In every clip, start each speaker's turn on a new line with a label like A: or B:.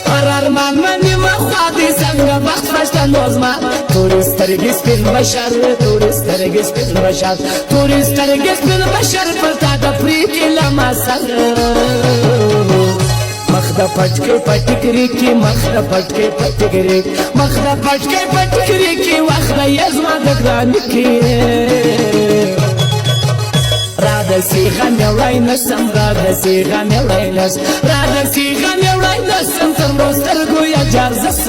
A: قرارمان منی مخوادی سنگا وقت فشتن بازما توریسترگی سپین بشر توریسترگی سپین بشر توریسترگی سپین بشر پرتا دا پریتی لما سر مخدا پټکی پټکری کی مخدا پټکی پټکری مخدا پټکی پټکری کی وخت یزما د ګران کی راده سی غم یوړای نسم راده سی غم یوړای نس راده سی غم یوړای نسم تر مستر ګویا جارزس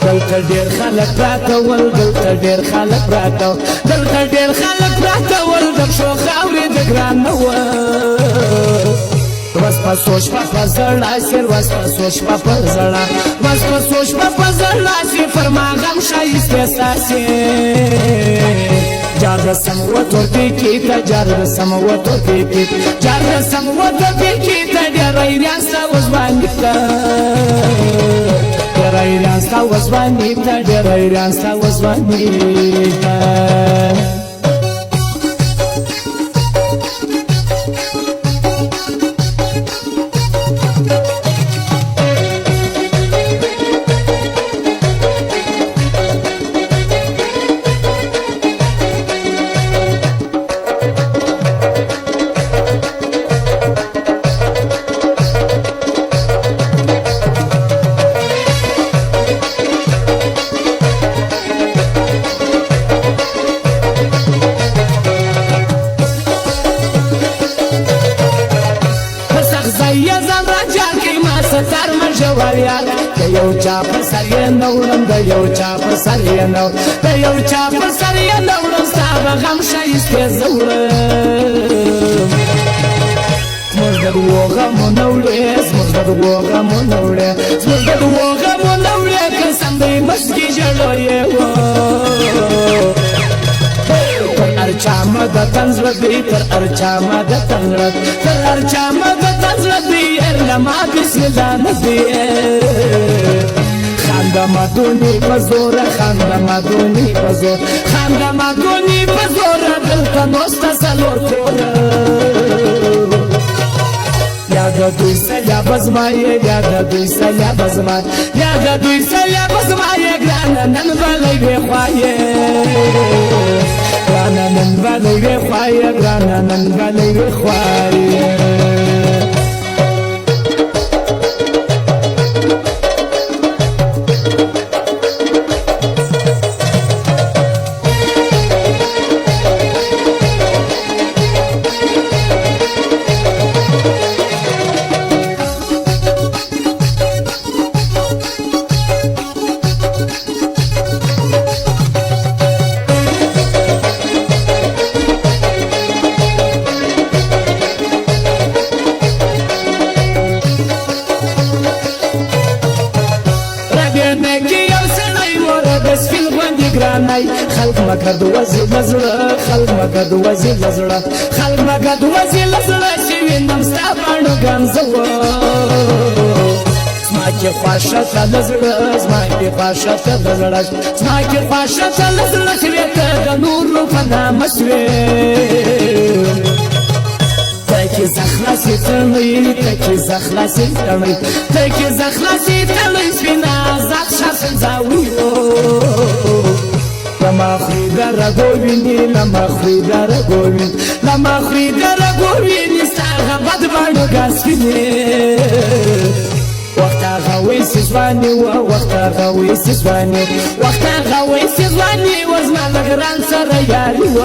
A: دلته ډیر خلک پراته ول دلته ډیر خلک پراته دلته ډیر خلک پراته ول د شو خاورې د ګران نو was pasó pa zala sir was pasó pa zala was pasó pa zala sir farmagam shaiste sasi jar sam wa to kita jar sam wa to kita jar sam wa to kita der rairan sa was bandita der rairan sa was bandita der rairan sa was bandita ستار من جواريار د یو چا پر سر یې نوړم د یو چا پر سر یې نو د یو چا پر سر یې نوړم ستا به غم ښایستې زوړم زموږ د دوو غمونه وړې زموږ د دوو غمونه وړې زموږ د دوو غمونه وړې که سمدی مسکي ژړو یې و تر ارچا مدتن زړه دوی تر ارچا مدتن زړه تر ارچا مدتن زړه دوی لما بسم الله نبي خانده مدونی بزور خانده مدونی بزور خانده مدونی بزور دلتا نوستا سلور کور یادا دوی سلیا بزمایه یادا دوی سلیا بزمایه یادا دوی سلیا بزمایه گرانا نن بلی بخوایه گرانا نن بلی بخوایه گرانا نن بلی بخوایه خلق مکد وزی لزړه خلق مکد وزی لزړه خلق مکد وزی لزړه چې وینم ستا باڼو ګنځو زما کې خواشه ته لزړه زما کې خواشه ته لزړه زما کې خواشه ته لزړه چې ته د نور په نامه شوې ته کې زخلاصې تړمې ته کې زخلاصې تړمې ته کې زخلاصې تړمې سپینه ذات شخص زاویو لما خریدار گوینی لما خریدار گوین لما خریدار گوینی ستاغه بد باندې گاسینه وقت غوي سواني وقت غوي سواني وقت غوي سواني وزما لګران سره یاري و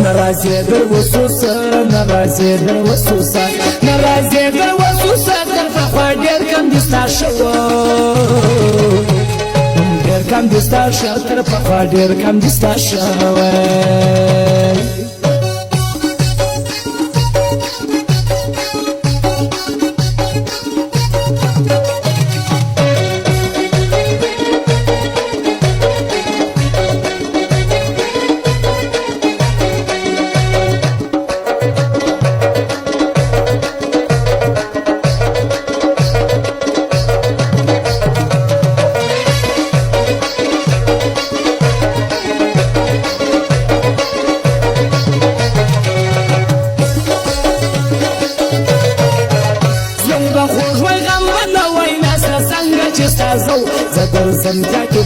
A: ناراضي در وسوسه ناراضي در وسوسه ناراضي در وسوسه تر په ډېر کم دستا شو کم دستا شاتر په ډېر کم دستا شاوه وای غم به نه وای ناسته څنګه چې ستا زه درځم بیا کې